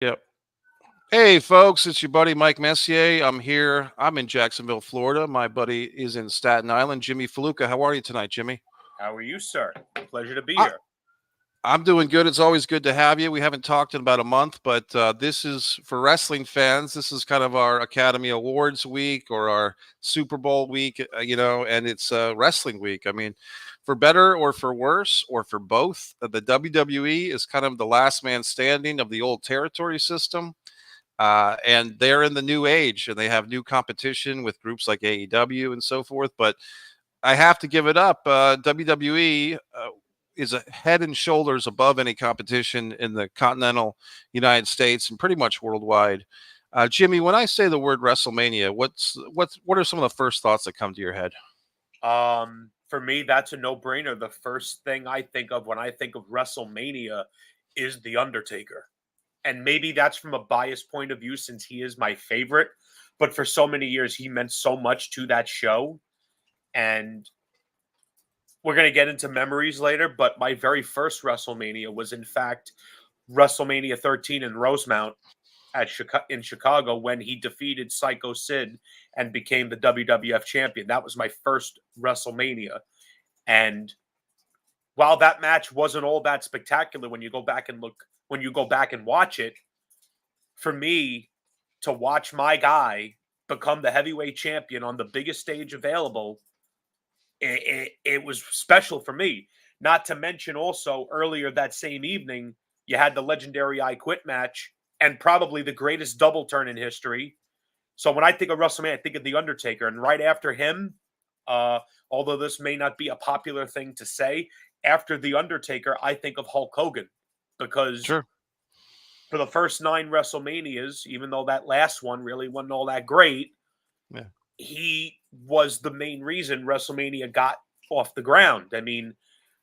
Yep. Hey, folks, it's your buddy Mike Messier. I'm here. I'm in Jacksonville, Florida. My buddy is in Staten Island. Jimmy FALLUCA. How are you tonight, Jimmy? How are you, sir? Pleasure to be I, here. I'm doing good. It's always good to have you. We haven't talked in about a month, but this is for wrestling fans. This is kind of our Academy Awards week or our Super Bowl week, and it's wrestling week. I mean, for better or for worse or for both, the WWE is kind of the last man standing of the old territory system. And they're in the new age and they have new competition with groups like AEW and so forth. But I have to give it up. WWE is a head and shoulders above any competition in the continental United States and pretty much worldwide. Jimmy, when I say the word WrestleMania, what are some of the first thoughts that come to your head? For me, that's a no-brainer. The first thing I think of when I think of WrestleMania is The Undertaker. And maybe that's from a biased point of view since he is my favorite. But for so many years, he meant so much to that show. And we're going to get into memories later, but my very first WrestleMania was, in fact, WrestleMania 13 in Rosemount in Chicago when he defeated Psycho Sid and became the WWF champion. That was my first WrestleMania. And while that match wasn't all that spectacular when you go back and watch it, for me to watch my guy become the heavyweight champion on the biggest stage available, it was special for me. Not to mention also earlier that same evening, you had the legendary I Quit match and probably the greatest double turn in history. So when I think of WrestleMania, I think of The Undertaker. And right after him, although this may not be a popular thing to say, after The Undertaker, I think of Hulk Hogan because Sure. for the first 9 WrestleManias, even though that last one really wasn't all that great, Yeah. he was the main reason WrestleMania got off the ground. I mean,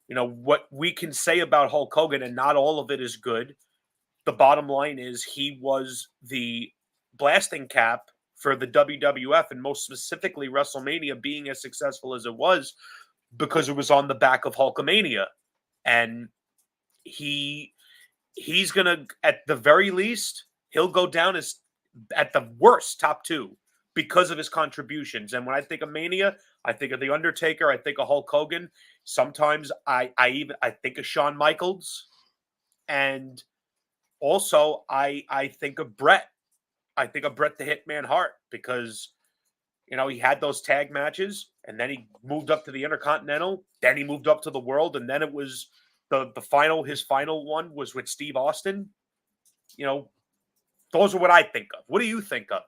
what we can say about Hulk Hogan, and not all of it is good. The bottom line is he was the blasting cap for the WWF, and most specifically WrestleMania being as successful as it was because it was on the back of Hulkamania. And he's gonna, at the very least, he'll go down as at the worst top 2 because of his contributions. And when I think of Mania, I think of The Undertaker, I think of Hulk Hogan. Sometimes I think of Shawn Michaels, and also I think of Bret. I think of Bret the Hitman Hart because he had those tag matches, and then he moved up to the Intercontinental, then he moved up to the World, and then it was his final one was with Steve Austin. You know, those are what I think of. What do you think of?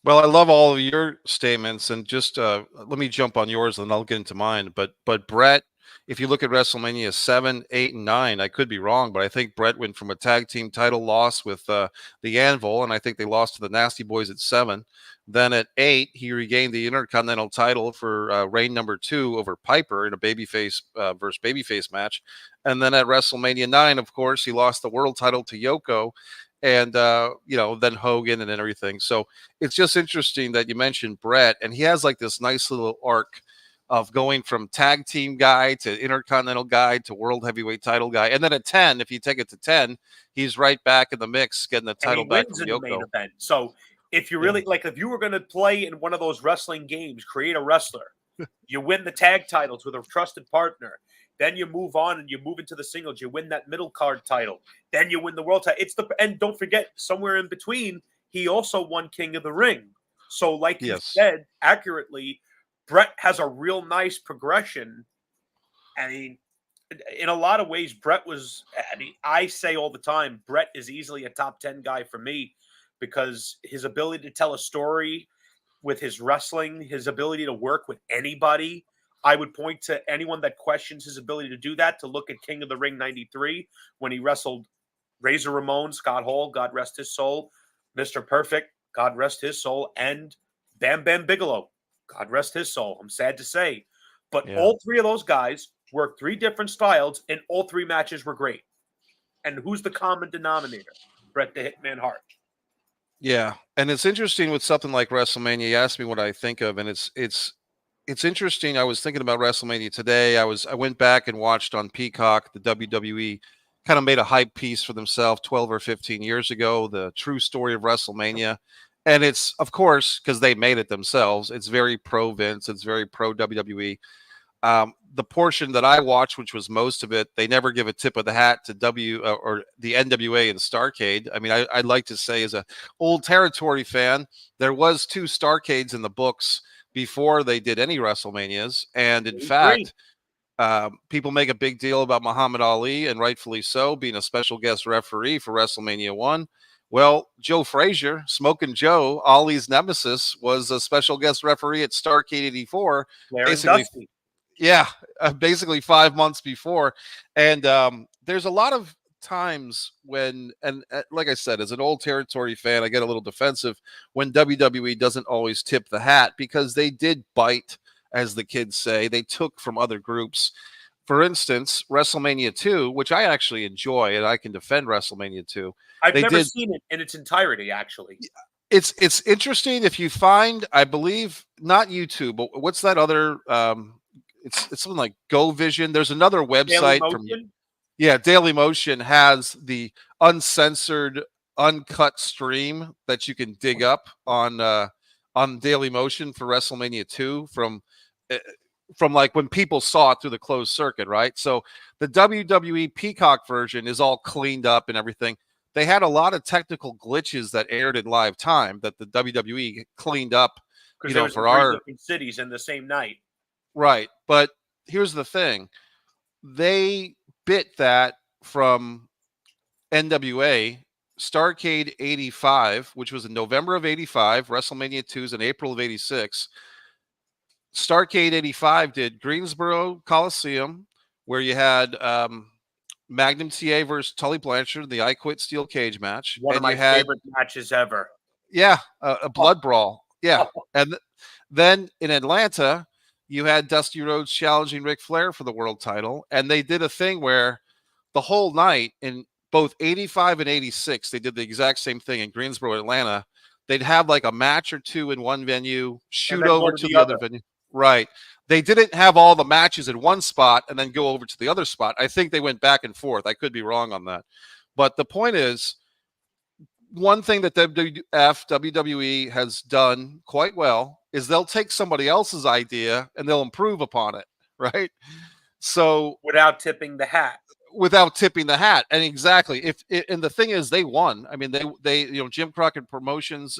Well, I love all of your statements, and just let me jump on yours, and I'll get into mine. But Brett, if you look at WrestleMania 7, 8, and 9, I could be wrong, but I think Brett went from a tag team title loss with the Anvil, and I think they lost to the Nasty Boys at 7. Then at 8, he regained the Intercontinental title for reign number 2 over Piper in a babyface versus babyface match, and then at WrestleMania 9, of course, he lost the world title to Yoko, and then Hogan and everything. So it's just interesting that you mentioned Brett, and he has like this nice little arc of going from tag team guy to intercontinental guy to world heavyweight title guy. And then at 10, if you take it to 10, he's right back in the mix, getting the And he title back wins from in the main Yoko. event. So if you Yeah. really like, if you were going to play in one of those wrestling games, create a wrestler, you win the tag titles with a trusted partner. Then you move on and you move into the singles. You win that middle card title. Then you win the world title. And don't forget, somewhere in between, he also won King of the Ring. So, like you Yes. said accurately, Brett has a real nice progression. I mean, in a lot of ways, Brett was. I mean, I say all the time, Brett is easily a top 10 guy for me because his ability to tell a story with his wrestling, his ability to work with anybody. I would point to anyone that questions his ability to do that to look at King of the Ring 93 when he wrestled Razor Ramon, Scott Hall, God rest his soul, Mr. Perfect, God rest his soul, and Bam Bam Bigelow, God rest his soul. I'm sad to say. But Yeah. all 3 of those guys worked 3 different styles, and all 3 matches were great. And who's the common denominator? Bret the Hitman Hart. Yeah. And it's interesting with something like WrestleMania. You asked me what I think of, and it's interesting. I was thinking about WrestleMania today. I went back and watched on Peacock the WWE kind of made a hype piece for themselves 12 or 15 years ago, the true story of WrestleMania. And it's, of course, because they made it themselves, it's very pro Vince, it's very pro WWE. The portion that I watched, which was most of it, they never give a tip of the hat to or the NWA and Starcade. I mean, I'd like to say, as a old territory fan, there was 2 Starcades in the books before they did any WrestleManias, and in fact, people make a big deal about Muhammad Ali, and rightfully so, being a special guest referee for WrestleMania 1. Well, Joe Frazier, Smoking Joe, Ali's nemesis, was a special guest referee at Starcade 84, Blair and basically. Dusty. Yeah, basically 5 months before. And there's a lot of times when, and like I said, as an old territory fan, I get a little defensive when WWE doesn't always tip the hat, because they did bite, as the kids say. They took from other groups. For instance, WrestleMania 2, which I actually enjoy, and I can defend WrestleMania 2. I've They never did. seen it in its entirety, actually. It's interesting if you find, I believe, not YouTube, but what's that other it's something like Go Vision. There's another Daily website from, Motion. yeah, Daily Motion has the uncensored, uncut stream that you can dig up on Daily Motion for WrestleMania 2 from like when people saw it through the closed circuit, right? So the WWE Peacock version is all cleaned up and everything. They had a lot of technical glitches that aired in live time that the WWE cleaned up, Because it was in for 3 our different cities in the same night. right. But here's the thing. They bit that from NWA. Starcade 85, which was in November of 85, WrestleMania 2 is in April of 86. Starcade 85 did Greensboro Coliseum, where you had Magnum TA versus Tully Blanchard, the I Quit Steel Cage match. One of And you my had, favorite matches ever. yeah, a blood brawl. Yeah. And then in Atlanta, you had Dusty Rhodes challenging Ric Flair for the world title. And they did a thing where the whole night in both 85 and 86, they did the exact same thing in Greensboro, Atlanta. They'd have like a match or two in one venue, And shoot then go over to to the the other other. venue. Right. They didn't have all the matches in one spot and then go over to the other spot. I think they went back and forth. I could be wrong on that. But the point is, one thing that WWE has done quite well is they'll take somebody else's idea and they'll improve upon it, right? So Without tipping the hat. without tipping the hat, and exactly, and the thing is, they won. I mean, they Jim Crockett Promotions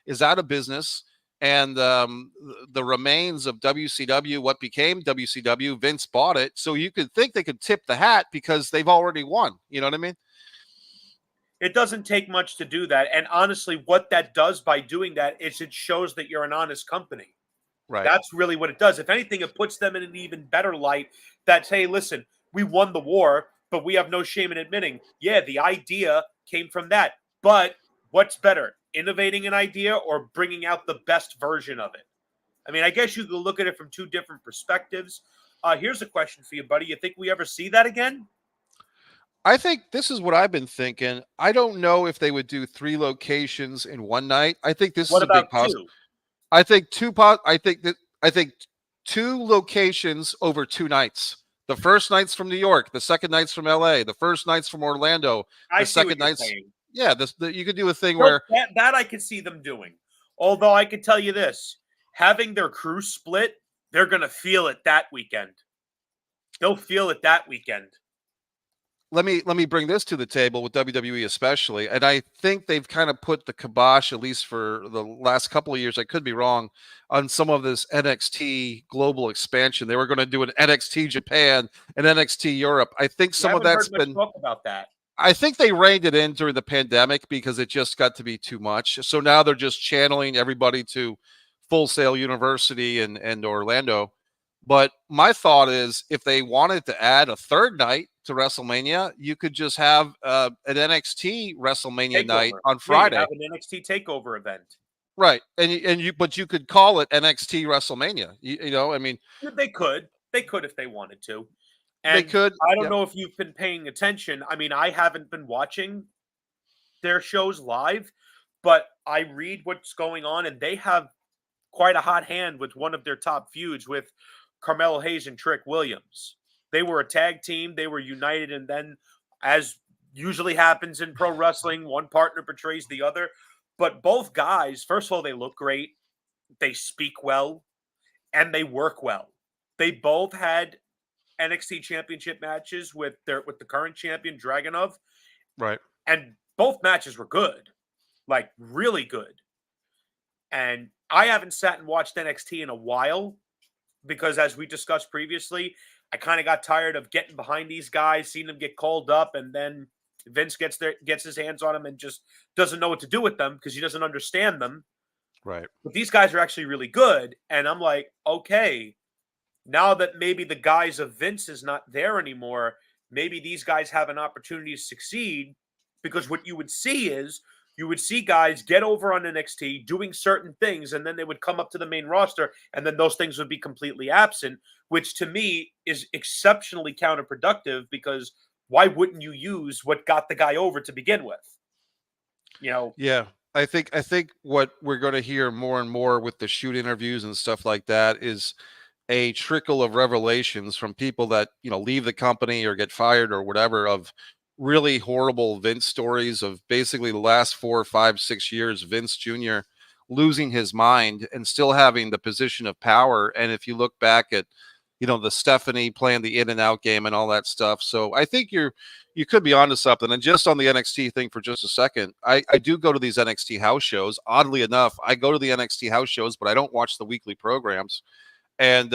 is out of business, and the remains of WCW, what became WCW, Vince bought it, so you could think they could tip the hat because they've already won. You know what I mean? It doesn't take much to do that. And honestly, what that does by doing that is it shows that you're an honest company. Right. That's really what it does. If anything, it puts them in an even better light that, hey, listen, we won the war, but we have no shame in admitting, yeah, the idea came from that. But what's better, innovating an idea or bringing out the best version of it? I mean, I guess you could look at it from 2 different perspectives. Here's a question for you, buddy. You think we ever see that again? I think this is what I've been thinking. I don't know if they would do 3 locations in one night. I think this is What a big about positive. 2? I think I think 2 locations over 2 nights. The first night's from New York, the second night's from LA, the first night's from Orlando, I the see what second you're night's, saying. yeah, you could do a thing No, where, that I could see them doing. Although I can tell you this, having their crew split, they're going to feel it that weekend. They'll feel it that weekend. let me bring this to the table with WWE especially, and I think they've kind of put the kibosh, at least for the last couple of years, I could be wrong, on some of this NXT global expansion. They were going to do an NXT Japan and NXT Europe. I think I some of haven't that's heard much been, talk about that. I think they reined it in during the pandemic because it just got to be too much. So now they're just channeling everybody to Full Sail University and Orlando. But my thought is, if they wanted to add a third night to WrestleMania, you could just have an NXT WrestleMania night Takeover. on Yeah, you have Friday, an NXT takeover event. right? But you could call it NXT WrestleMania. I mean, They could. They could if they wanted to. they And could. I don't Yeah. know if you've been paying attention. I mean, I haven't been watching their shows live, but I read what's going on, and they have quite a hot hand with one of their top feuds with Carmelo Hayes and Trick Williams. They were a tag team, they were united, and then as usually happens in pro wrestling, one partner betrays the other. But both guys, first of all, they look great, they speak well, and they work well. They both had NXT championship matches with the current champion Dragunov, Right. and both matches were good, like really good. And I haven't sat and watched NXT in a while because, as we discussed previously, I kind of got tired of getting behind these guys, seeing them get called up, and then Vince gets his hands on them and just doesn't know what to do with them because he doesn't understand them. Right. But these guys are actually really good, and I'm like, okay, now that maybe the guys of Vince is not there anymore, maybe these guys have an opportunity to succeed, because what you would see is you would see guys get over on NXT doing certain things, and then they would come up to the main roster, and then those things would be completely absent, which to me is exceptionally counterproductive, because why wouldn't you use what got the guy over to begin with? You know? Yeah. I think what we're going to hear more and more with the shoot interviews and stuff like that is a trickle of revelations from people that, leave the company or get fired or whatever, of really horrible Vince stories of basically the last 4, 5, 6 years, Vince Jr. losing his mind and still having the position of power. And if you look back at, the Stephanie playing the in and out game and all that stuff. So I think you could be onto something. And just on the NXT thing for just a second, I do go to these NXT house shows. Oddly enough, I go to the NXT house shows, but I don't watch the weekly programs. And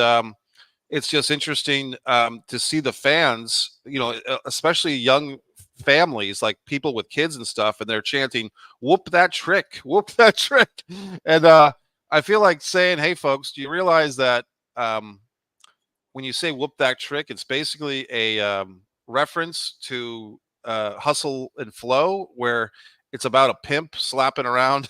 it's just interesting to see the fans, especially young families, like people with kids and stuff, and they're chanting, "Whoop that trick, whoop that trick." And I feel like saying, hey, folks, do you realize that when you say "whoop that trick," it's basically a reference to Hustle and Flow, where it's about a pimp slapping around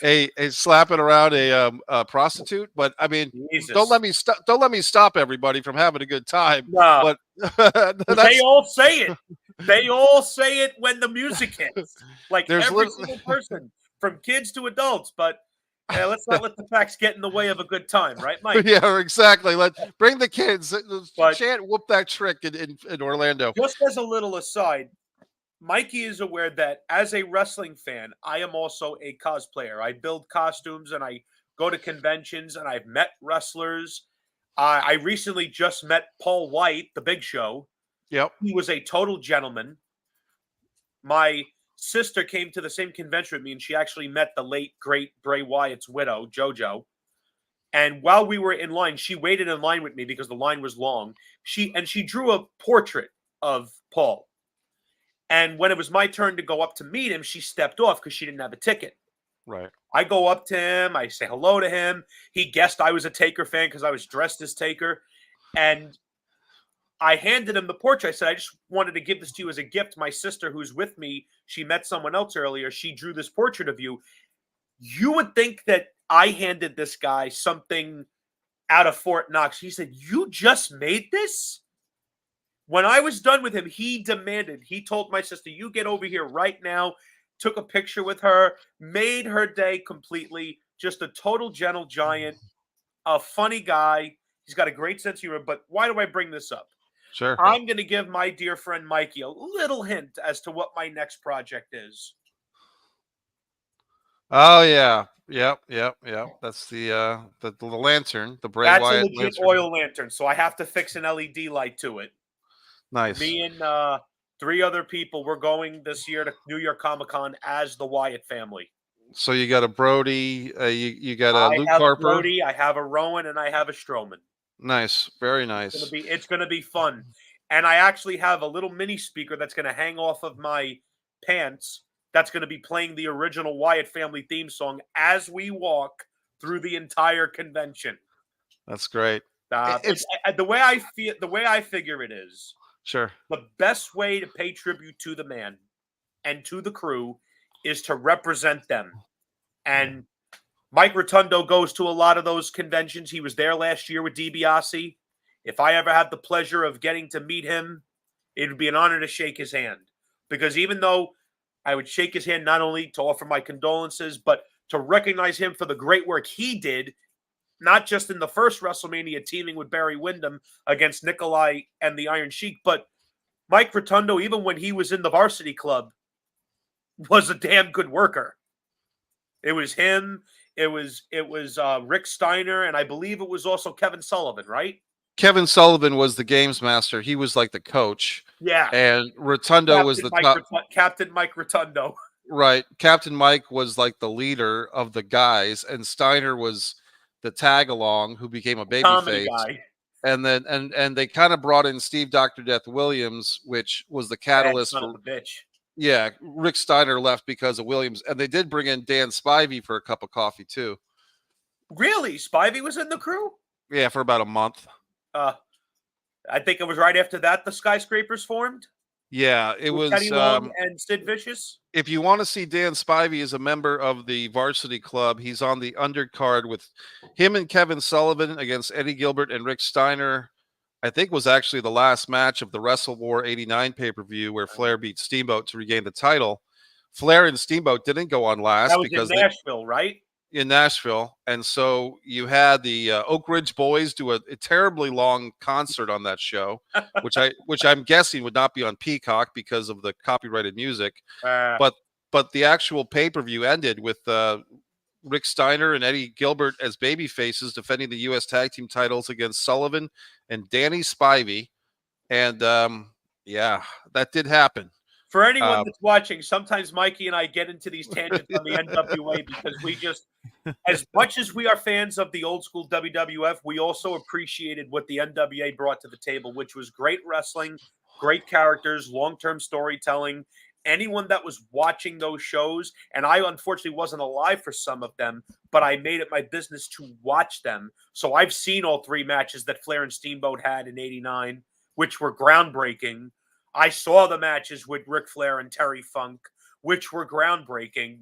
a slapping around a prostitute. But I mean, Jesus. don't let me stop everybody from having a good time. Nah. But they all say it. They all say it when the music hits. Like every single person, from kids to adults. But let's not let the facts get in the way of a good time, right, Mike? Yeah, exactly. Bring the kids. But chant "whoop that trick" in Orlando. Just as a little aside, Mikey is aware that as a wrestling fan, I am also a cosplayer. I build costumes and I go to conventions, and I've met wrestlers. I recently just met Paul White, the Big Show. Yep. He was a total gentleman. My sister came to the same convention with me, and she actually met the late, great Bray Wyatt's widow, JoJo. And while we were in line, she waited in line with me because the line was long. She drew a portrait of Paul. And when it was my turn to go up to meet him, she stepped off because she didn't have a ticket. Right. I go up to him. I say hello to him. He guessed I was a Taker fan because I was dressed as Taker. And I handed him the portrait. I said, I just wanted to give this to you as a gift. My sister, who's with me, she met someone else earlier. She drew this portrait of you. You would think that I handed this guy something out of Fort Knox. He said, you just made this? When I was done with him, he told my sister, you get over here right now, took a picture with her, made her day completely, just a total gentle giant, a funny guy. He's got a great sense of humor, but why do I bring this up? Sure. I'm going to give my dear friend Mikey a little hint as to what my next project is. Oh yeah. Yep. That's the lantern, the Bray Wyatt That's a legit lantern. oil lantern, so I have to fix an LED light to it. Nice. Me and 3 other people, we're going this year to New York Comic Con as the Wyatt family. So you got a Brody, you got a Luke have Harper. A Brody, I have a Rowan, and I have a Strowman. Nice, very nice. It's gonna be fun, and I actually have a little mini speaker that's gonna hang off of my pants. That's gonna be playing the original Wyatt family theme song as we walk through the entire convention. That's great. It's the way I feel. The way I figure it is. Sure. The best way to pay tribute to the man and to the crew is to represent them. And Mike Rotundo goes to a lot of those conventions. He was there last year with DiBiase. If I ever have the pleasure of getting to meet him, it would be an honor to shake his hand. Because even though I would shake his hand not only to offer my condolences, but to recognize him for the great work he did, not just in the first WrestleMania teaming with Barry Windham against Nikolai and the Iron Sheik, but Mike Rotundo, even when he was in the varsity club, was a damn good worker. It was him. It was Rick Steiner, and I believe it was also Kevin Sullivan, right? Kevin Sullivan was the games master. He was like the coach, Yeah, and Rotundo was the top. Captain Mike Rotundo. Right. Captain Mike was like the leader of the guys, and Steiner was the tag along who became a Comedy babyface. guy. And then and they kind of brought in Steve Dr. Death Williams, which was the Bad catalyst son for of a bitch. yeah, Rick Steiner left because of Williams, and they did bring in Dan Spivey for a cup of coffee too. Really? Spivey was in the crew? Yeah, for about a month. I think it was right after that the Skyscrapers formed Yeah, it with was Teddy Long and Sid Vicious. if you want to see Dan Spivey as a member of the varsity club, he's on the undercard with him and Kevin Sullivan against Eddie Gilbert and Rick Steiner. I think was actually the last match of the Wrestle War 89 pay-per-view where Flair beat Steamboat to regain the title. Flair and Steamboat didn't go on last That was because in Nashville, right? in Nashville. And so you had the Oak Ridge Boys do a terribly long concert on that show, which I'm guessing would not be on Peacock because of the copyrighted music. But the actual pay-per-view ended with Rick Steiner and Eddie Gilbert as baby faces defending the U.S. Tag Team titles against Sullivan and Danny Spivey. And yeah, that did happen. For anyone that's watching, sometimes Mikey and I get into these tangents on the NWA because we just, as much as we are fans of the old school WWF, we also appreciated what the NWA brought to the table, which was great wrestling, great characters, long-term storytelling. Anyone that was watching those shows, and I unfortunately wasn't alive for some of them, but I made it my business to watch them. So I've seen all three matches that Flair and Steamboat had in '89, which were groundbreaking. I saw the matches with Ric Flair and Terry Funk, which were groundbreaking.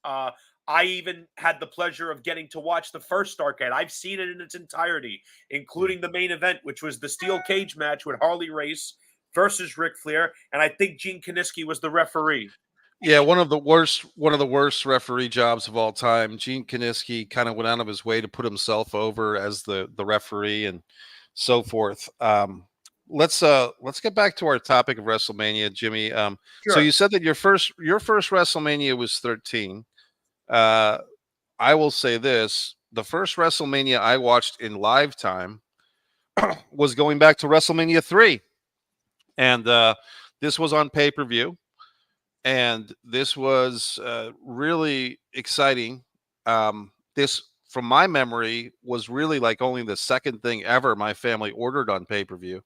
I even had the pleasure of getting to watch the first Starrcade. I've seen it in its entirety, including the main event, which was the steel cage match with Harley Race versus Ric Flair, and I think Gene Kiniski was the referee. Yeah, one of the worst referee jobs of all time. Gene Kiniski kind of went out of his way to put himself over as the referee and so forth. Let's get back to our topic of WrestleMania, Jimmy. Sure. So you said that your first WrestleMania was 13. I will say this: the first WrestleMania I watched in live time was going back to WrestleMania 3, and this was on pay-per-view, and this was really exciting. This, from my memory, was really like only the second thing ever my family ordered on pay-per-view.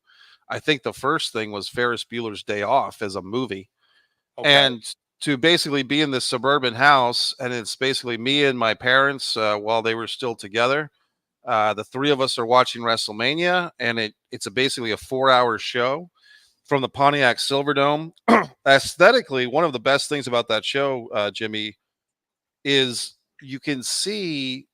I think the first thing was Ferris Bueller's Day Off as a movie. Okay. And to basically be in this suburban house, and it's basically me and my parents while they were still together. The three of us are watching WrestleMania, and it's basically a 4-hour show from the Pontiac Silverdome. Aesthetically, one of the best things about that show, Jimmy, is you can see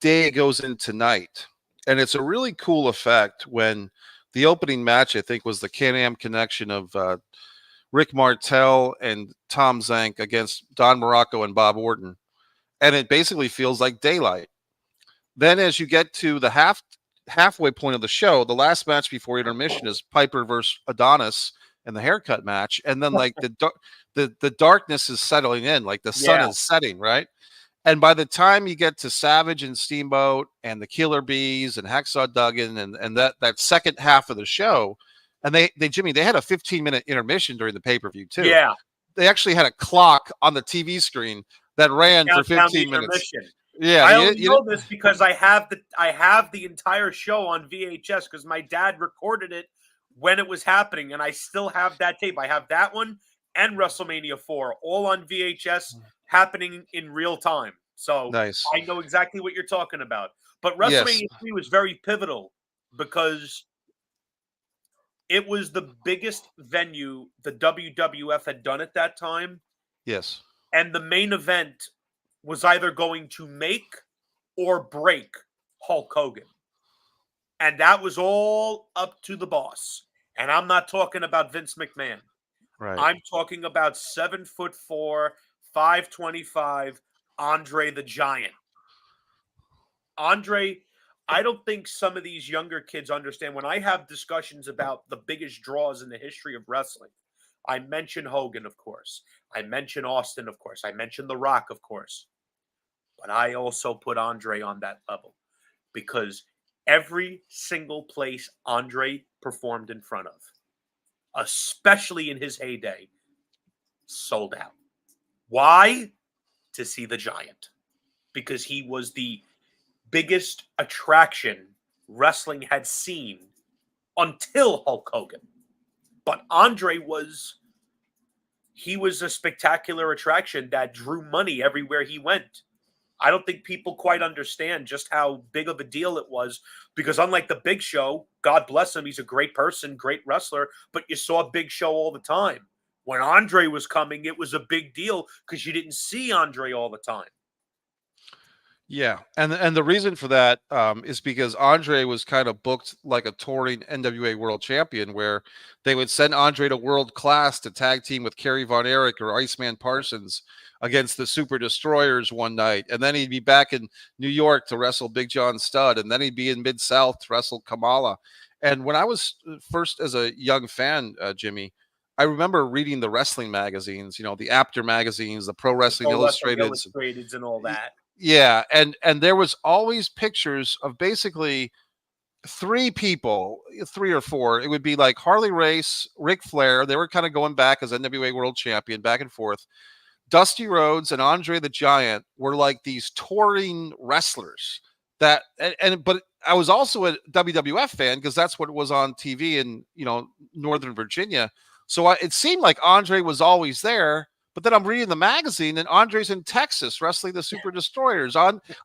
day goes into night. And it's a really cool effect when the opening match, I think, was the Can-Am connection of Rick Martel and Tom Zank against Don Morocco and Bob Orton. And it basically feels like daylight. Then as you get to the halfway point of the show, the last match before intermission is Piper versus Adonis and the haircut match. And then like the darkness is settling in, like the sun is setting, right? And by the time you get to Savage and Steamboat and the Killer Bees and Hacksaw Duggan and that second half of the show, and they Jimmy, they had a 15-minute intermission during the pay-per-view too. Yeah. They actually had a clock on the TV screen that ran for 15 minutes. Yeah, I only know this because I have the entire show on VHS because my dad recorded it when it was happening, and I still have that tape. I have that one and WrestleMania 4 all on VHS happening in real time. So nice. I know exactly what you're talking about. But WrestleMania 3 was very pivotal because it was the biggest venue the WWF had done at that time. Yes. And the main event was either going to make or break Hulk Hogan. And that was all up to the boss. And I'm not talking about Vince McMahon. Right. I'm talking about 7'4", 525 Andre the Giant. Andre, I don't think some of these younger kids understand. When I have discussions about the biggest draws in the history of wrestling, I mention Hogan, of course. I mention Austin, of course. I mention The Rock, of course. But I also put Andre on that level because every single place Andre performed in front of, especially in his heyday, sold out. Why? To see the Giant. Because he was the biggest attraction wrestling had seen until Hulk Hogan. But Andre was a spectacular attraction that drew money everywhere he went. I don't think people quite understand just how big of a deal it was because unlike the Big Show, God bless him, he's a great person, great wrestler, but you saw Big Show all the time. When Andre was coming, it was a big deal because you didn't see Andre all the time. Yeah, and the reason for that is because Andre was kind of booked like a touring NWA World Champion, where they would send Andre to World Class to tag team with Kerry Von Erich or Iceman Parsons against the Super Destroyers one night, and then he'd be back in New York to wrestle Big John Studd, and then he'd be in Mid South to wrestle Kamala. And when I was first as a young fan, Jimmy, I remember reading the wrestling magazines, the Apter magazines, the Pro Wrestling Pro Wrestling Illustrated. Illustrateds and all that. Yeah, and there was always pictures of basically three people, three or four. It would be like Harley Race, Ric Flair. They were kind of going back as NWA World Champion, back and forth. Dusty Rhodes and Andre the Giant were like these touring wrestlers but I was also a WWF fan because that's what was on TV in Northern Virginia. So it seemed like Andre was always there. But then I'm reading the magazine, and Andre's in Texas wrestling the Super Destroyers.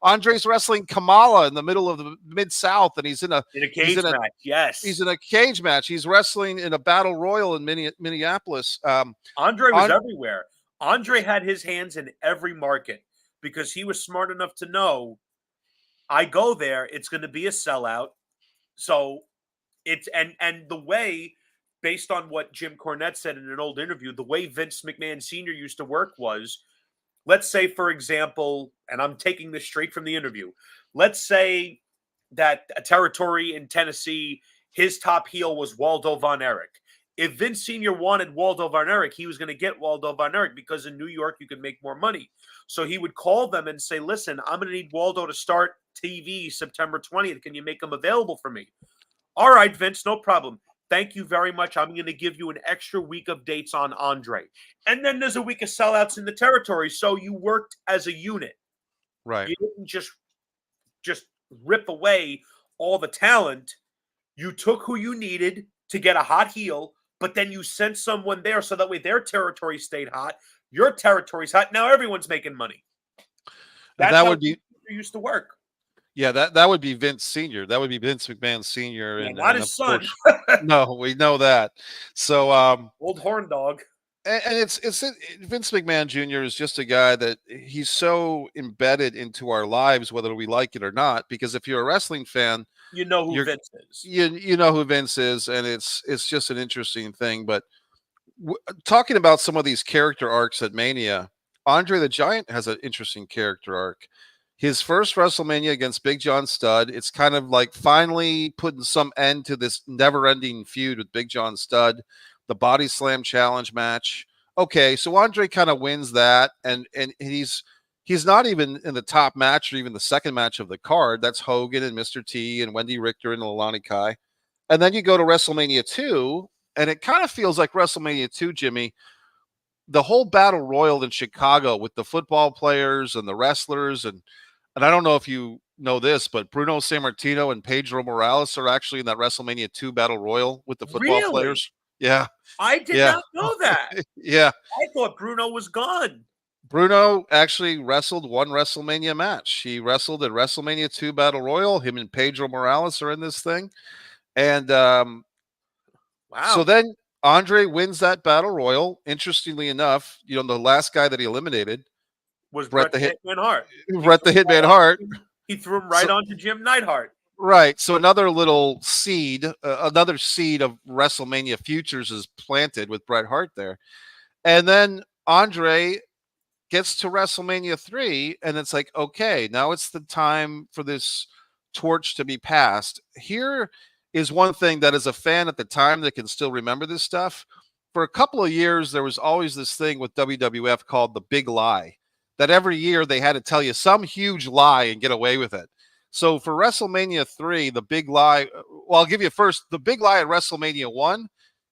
Andre's wrestling Kamala in the middle of the Mid South, and he's in a cage match. Yes, he's in a cage match. He's wrestling in a battle royal in Minneapolis. Andre was everywhere. Andre had his hands in every market because he was smart enough to know, I go there, it's going to be a sellout. So it's and the way, based on what Jim Cornette said in an old interview, the way Vince McMahon Sr. used to work was, let's say, for example, and I'm taking this straight from the interview, let's say that a territory in Tennessee, his top heel was Waldo Von Erich. If Vince Sr. wanted Waldo Von Erich, he was going to get Waldo Von Erich because in New York, you could make more money. So he would call them and say, listen, I'm going to need Waldo to start TV September 20th. Can you make him available for me? All right, Vince, no problem. Thank you very much. I'm going to give you an extra week of dates on Andre. And then there's a week of sellouts in the territory. So you worked as a unit. Right. You didn't just rip away all the talent. You took who you needed to get a hot heel, but then you sent someone there so that way their territory stayed hot. Your territory's hot. Now everyone's making money. That's that how would be it used to work. Yeah, that would be Vince Sr. That would be Vince McMahon Sr. Yeah, not his son. No, we know that. So old horn dog. And it's Vince McMahon Jr. is just a guy that he's so embedded into our lives, whether we like it or not. Because if you're a wrestling fan, you know who Vince is. You know who Vince is, and it's just an interesting thing. But talking about some of these character arcs at Mania, Andre the Giant has an interesting character arc. His first WrestleMania against Big John Studd, it's kind of like finally putting some end to this never-ending feud with Big John Studd. The Body Slam Challenge match. Okay, so Andre kind of wins that, and he's not even in the top match or even the second match of the card. That's Hogan and Mr. T and Wendy Richter and Leilani Kai. And then you go to WrestleMania 2, and it kind of feels like WrestleMania 2, Jimmy. The whole battle royal in Chicago with the football players and the wrestlers, and I don't know if you know this, but Bruno Sammartino and Pedro Morales are actually in that WrestleMania 2 battle royal with the football players. Yeah. I did not know that. Yeah. I thought Bruno was gone. Bruno actually wrestled one WrestleMania match. He wrestled at WrestleMania 2 Battle Royal. Him and Pedro Morales are in this thing. And wow. So then Andre wins that Battle Royal. Interestingly enough, the last guy that he eliminated was Bret the Hitman Hart. Bret the Hitman Hart. He threw him right onto Jim Neidhart. Right. So another little seed, another seed of WrestleMania futures is planted with Bret Hart there. And then Andre gets to WrestleMania 3, and it's like, okay, now it's the time for this torch to be passed. Here is one thing that, as a fan at the time, that can still remember this stuff. For a couple of years, there was always this thing with WWF called the big lie, that every year they had to tell you some huge lie and get away with it. So for WrestleMania 3, the big lie, well, I'll give you first the big lie at WrestleMania 1.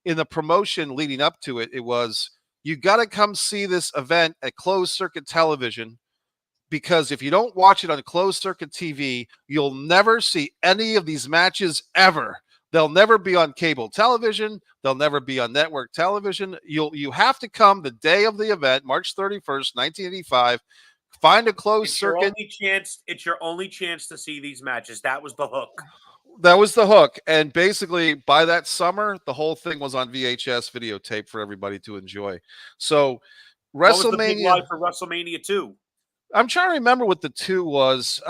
In the promotion leading up to it, it was, you got to come see this event at closed circuit television, because if you don't watch it on closed circuit TV, you'll never see any of these matches ever. They'll never be on cable television. They'll never be on network television. You have to come the day of the event, March 31st, 1985. Find a closed circuit. It's your only chance to see these matches. That was the hook. That was the hook. And basically, by that summer, the whole thing was on VHS videotape for everybody to enjoy. So WrestleMania. What was the big lie for WrestleMania 2? I'm trying to remember what the 2 was.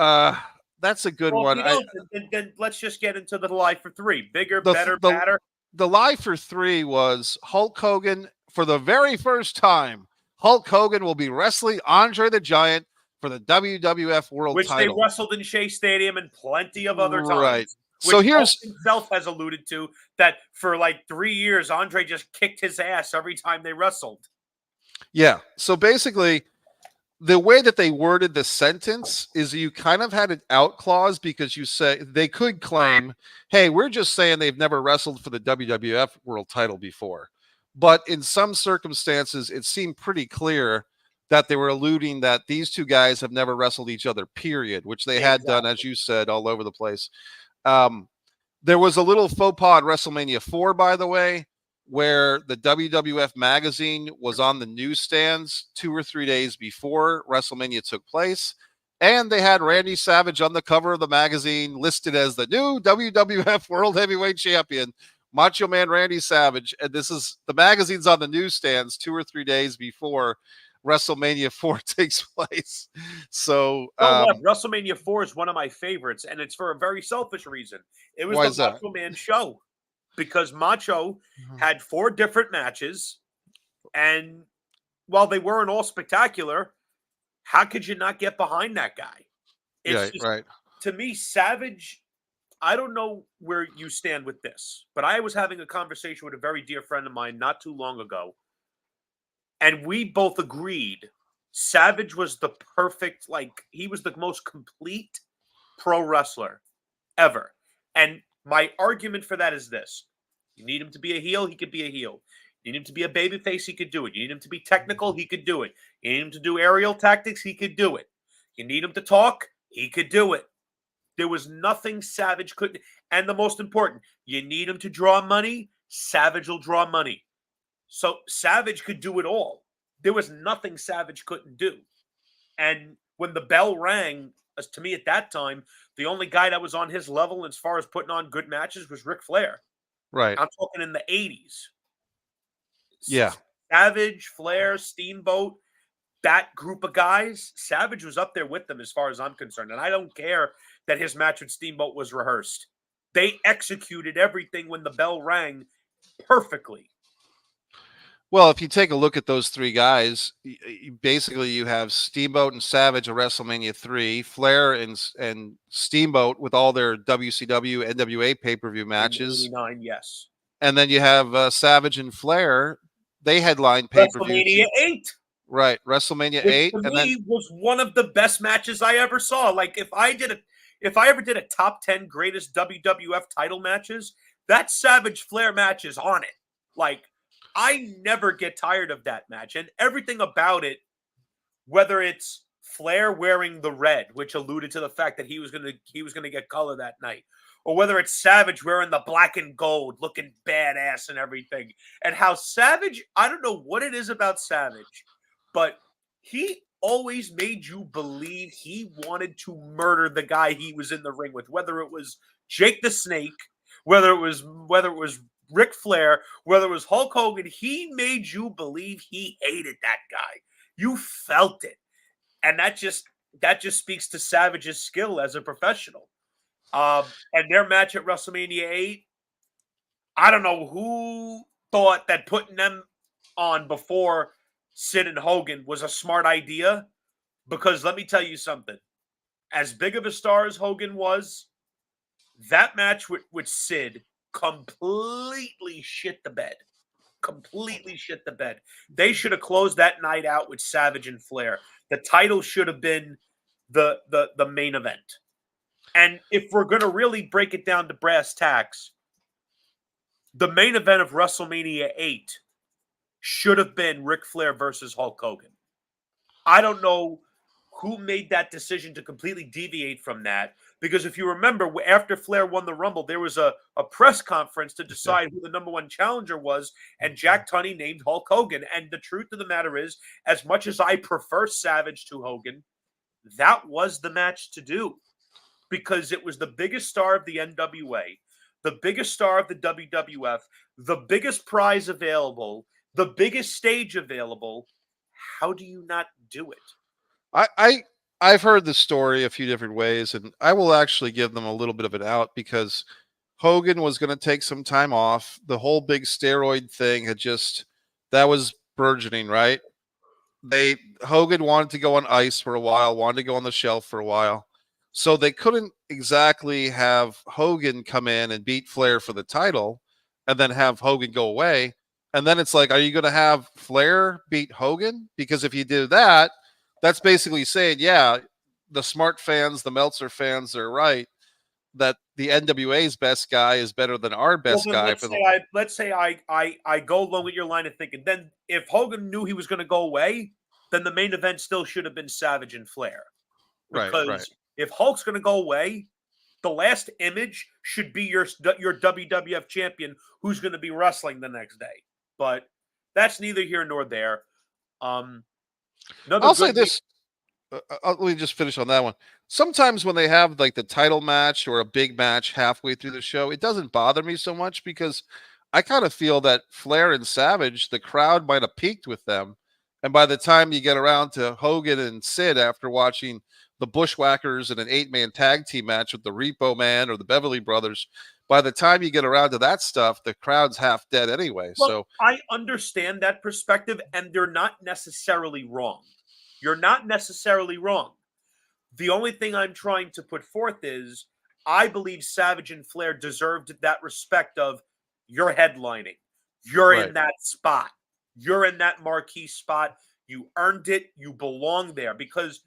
That's a good one. Then let's just get into the lie for 3. Bigger, better, badder. The lie for 3 was Hulk Hogan, for the very first time, Hulk Hogan will be wrestling Andre the Giant for the WWF World Title. Which they wrestled in Shea Stadium and plenty of other times. Right. Which so here's Hulk himself has alluded to that for like 3 years, Andre just kicked his ass every time they wrestled. Yeah. So basically, the way that they worded the sentence is you kind of had an out clause, because you say they could claim, hey, we're just saying they've never wrestled for the WWF World Title before. But in some circumstances, it seemed pretty clear that they were alluding that these two guys have never wrestled each other, period, which they had done, as you said, all over the place. There was a little faux pas at WrestleMania 4, by the way, where the WWF magazine was on the newsstands 2 or 3 days before WrestleMania took place. And they had Randy Savage on the cover of the magazine listed as the new WWF World Heavyweight Champion, Macho Man Randy Savage. And this is, the magazine's on the newsstands 2 or 3 days before WrestleMania 4 takes place. So WrestleMania 4 is one of my favorites, and it's for a very selfish reason. It was the Macho Man show, because Macho had 4 different matches, and while they weren't all spectacular, how could you not get behind that guy? It's right. To me, Savage, I don't know where you stand with this, but I was having a conversation with a very dear friend of mine not too long ago, and we both agreed Savage was the perfect, he was the most complete pro wrestler ever. And my argument for that is this. You need him to be a heel, he could be a heel. You need him to be a babyface, he could do it. You need him to be technical, he could do it. You need him to do aerial tactics, he could do it. You need him to talk, he could do it. There was nothing Savage couldn't. And the most important, you need him to draw money, Savage will draw money. So Savage could do it all. There was nothing Savage couldn't do. And when the bell rang, as to me at that time, the only guy that was on his level as far as putting on good matches was Ric Flair. Right. I'm talking in the 80s. Yeah. Savage, Flair, Steamboat, that group of guys, Savage was up there with them as far as I'm concerned. And I don't care that his match with Steamboat was rehearsed. They executed everything when the bell rang perfectly. Well, if you take a look at those 3 guys, basically you have Steamboat and Savage at WrestleMania 3, Flair and Steamboat with all their WCW, NWA pay-per-view matches. 89, yes. And then you have Savage and Flair. They headlined pay-per-view. WrestleMania 8. Right, WrestleMania 8. Which to me was one of the best matches I ever saw. Like, if I ever did a top 10 greatest WWF title matches, that Savage Flair match is on it. Like, I never get tired of that match, and everything about it, whether it's Flair wearing the red, which alluded to the fact that he was gonna get color that night, or whether it's Savage wearing the black and gold, looking badass and everything, and how Savage, I don't know what it is about Savage, but he always made you believe he wanted to murder the guy he was in the ring with, whether it was Jake the Snake, whether it was Ric Flair, whether it was Hulk Hogan, he made you believe he hated that guy. You felt it. And that just speaks to Savage's skill as a professional. And their match at WrestleMania 8, I don't know who thought that putting them on before Sid and Hogan was a smart idea, because let me tell you something. As big of a star as Hogan was, That match with Sid completely shit the bed. Completely shit the bed. They should have closed that night out with Savage and Flair. The title should have been the main event. And if we're going to really break it down to brass tacks, the main event of WrestleMania 8 should have been Ric Flair versus Hulk Hogan. I don't know who made that decision to completely deviate from that. Because if you remember, after Flair won the Rumble, there was a press conference to decide who the number one challenger was, and Jack Tunney named Hulk Hogan. And the truth of the matter is, as much as I prefer Savage to Hogan, that was the match to do. Because it was the biggest star of the NWA, the biggest star of the WWF, the biggest prize available, the biggest stage available. How do you not do it? I've heard the story a few different ways, and I will actually give them a little bit of an out because Hogan was going to take some time off. The whole big steroid thing that was burgeoning, right? Hogan wanted to go on ice for a while, wanted to go on the shelf for a while. So they couldn't exactly have Hogan come in and beat Flair for the title and then have Hogan go away. And then it's like, are you going to have Flair beat Hogan? Because if you do that, that's basically saying, yeah, the smart fans, the Meltzer fans are right that the NWA's best guy is better than our best guy. Let's say I go along with your line of thinking. Then if Hogan knew he was going to go away, then the main event still should have been Savage and Flair. Because if Hulk's going to go away, the last image should be your WWF champion who's going to be wrestling the next day. But that's neither here nor there. I'll say this. Let me just finish on that one. Sometimes when they have like the title match or a big match halfway through the show, it doesn't bother me so much because I kind of feel that Flair and Savage, the crowd might have peaked with them. And by the time you get around to Hogan and Sid after watching the Bushwhackers in an 8-man tag team match with the Repo Man or the Beverly Brothers, by the time you get around to that stuff, the crowd's half dead anyway. Well, so I understand that perspective, and they're not necessarily wrong. You're not necessarily wrong. The only thing I'm trying to put forth is I believe Savage and Flair deserved that respect of you're headlining. You're in that spot. You're in that marquee spot. You earned it. You belong there because,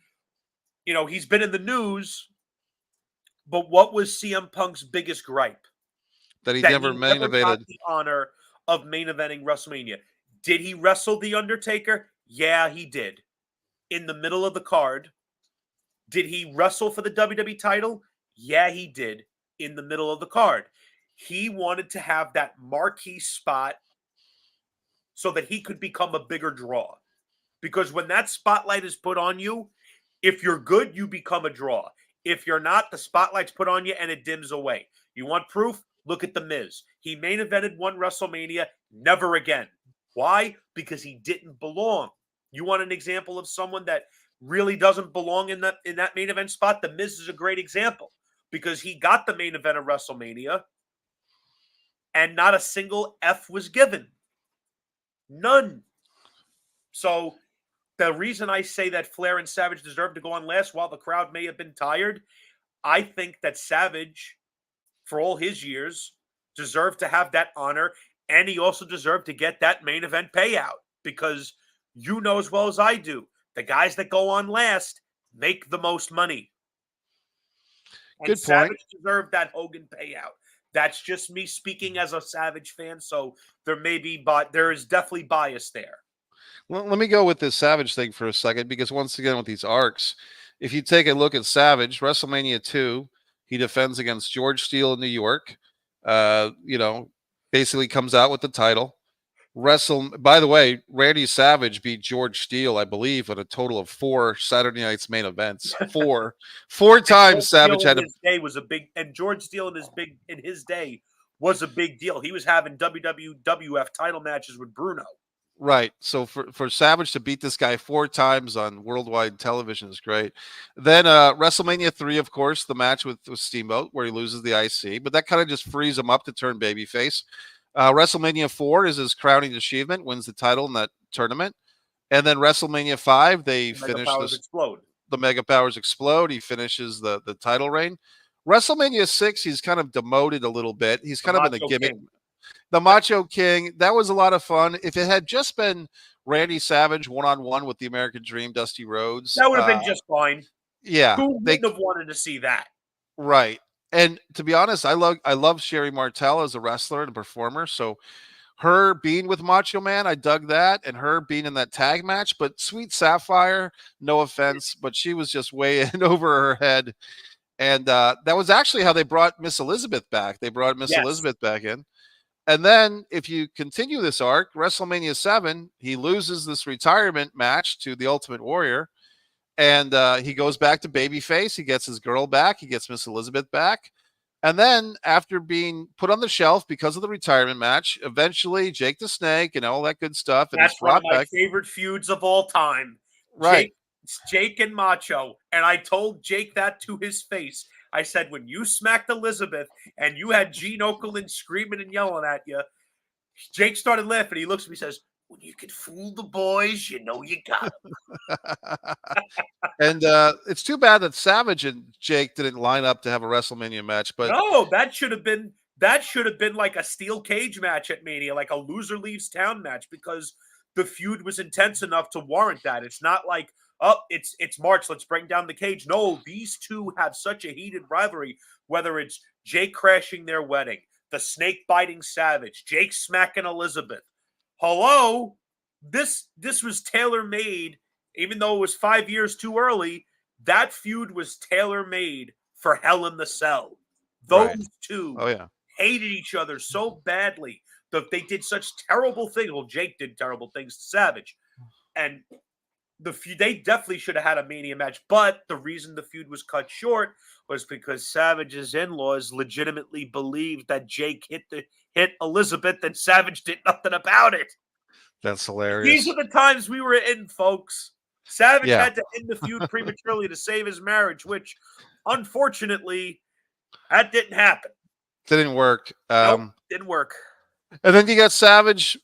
he's been in the news. But what was CM Punk's biggest gripe? That he never main evented. Got the honor of main eventing WrestleMania. Did he wrestle The Undertaker? Yeah, he did. In the middle of the card. Did he wrestle for the WWE title? Yeah, he did. In the middle of the card. He wanted to have that marquee spot so that he could become a bigger draw. Because when that spotlight is put on you, if you're good, you become a draw. If you're not, the spotlight's put on you and it dims away. You want proof? Look at The Miz. He main evented one WrestleMania, never again. Why? Because he didn't belong. You want an example of someone that really doesn't belong in that main event spot? The Miz is a great example because he got the main event of WrestleMania and not a single F was given. None. So the reason I say that Flair and Savage deserve to go on last while the crowd may have been tired, I think that Savage, for all his years, deserved to have that honor, and he also deserved to get that main event payout because you know as well as I do, the guys that go on last make the most money. And good point. Savage deserved that Hogan payout. That's just me speaking as a Savage fan, so there is definitely bias there. Well, let me go with this Savage thing for a second because once again with these arcs, if you take a look at Savage, WrestleMania 2, he defends against George Steele in New York. Basically comes out with the title. By the way, Randy Savage beat George Steele, I believe, at a total of 4 Saturday Night's main events. Four times Savage had his day was a big, and George Steele in his day was a big deal. He was having WWF title matches with Bruno. Right. So for Savage to beat this guy 4 times on worldwide television is great. Then WrestleMania 3, of course, the match with Steamboat where he loses the IC, but that kind of just frees him up to turn babyface. WrestleMania 4 is his crowning achievement, wins the title in that tournament. And then WrestleMania 5, they finish the Mega Powers Explode. He finishes the title reign. WrestleMania 6, he's kind of demoted a little bit. He's The kind of been a Macho gimmick. King. The Macho King, that was a lot of fun. If it had just been Randy Savage one-on-one with the American Dream, Dusty Rhodes, That would have been just fine. yeah, Who they wouldn't have wanted to see that? right. And to be honest, I love Sherry Martel as a wrestler and a performer. So her being with Macho Man, I dug that, and her being in that tag match. But Sweet Sapphire, no offense, but she was just way in over her head. And that was actually how they brought Miss Elizabeth back. They brought Miss Yes. Elizabeth back in. And then if you continue this arc, WrestleMania 7, he loses this retirement match to the Ultimate Warrior. And he goes back to babyface. He gets his girl back. He gets Miss Elizabeth back. And then after being put on the shelf because of the retirement match, eventually Jake the Snake and all that good stuff, and he's That's one of brought my back. favorite feuds of all time. Right. Jake and Macho. And I told Jake that to his face. I said, when you smacked Elizabeth and you had Gene Okerlund screaming and yelling at you, Jake started laughing. He looks at me and says, when you can fool the boys, you know you got And it's too bad that Savage and Jake didn't line up to have a WrestleMania match. But No, that should have been like a steel cage match at Mania, like a loser leaves town match, because the feud was intense enough to warrant that. It's not like, oh, it's March, let's bring down the cage. No, these two have such a heated rivalry, whether it's Jake crashing their wedding, the snake biting Savage, Jake smacking Elizabeth. Hello, this was tailor made, even though it was 5 years too early. That feud was tailor made for Hell in the Cell. right. Those two Oh yeah. hated each other so badly that they did such terrible things. Well, Jake did terrible things to Savage, and they definitely should have had a Mania match. But the reason the feud was cut short was because Savage's in-laws legitimately believed that Jake hit Elizabeth, and Savage did nothing about it. That's These hilarious. are the times we were in, folks. Savage Yeah. had to end the feud prematurely to save his marriage, which, unfortunately, that didn't happen. Didn't work. Nope, didn't work. And then you got Savage,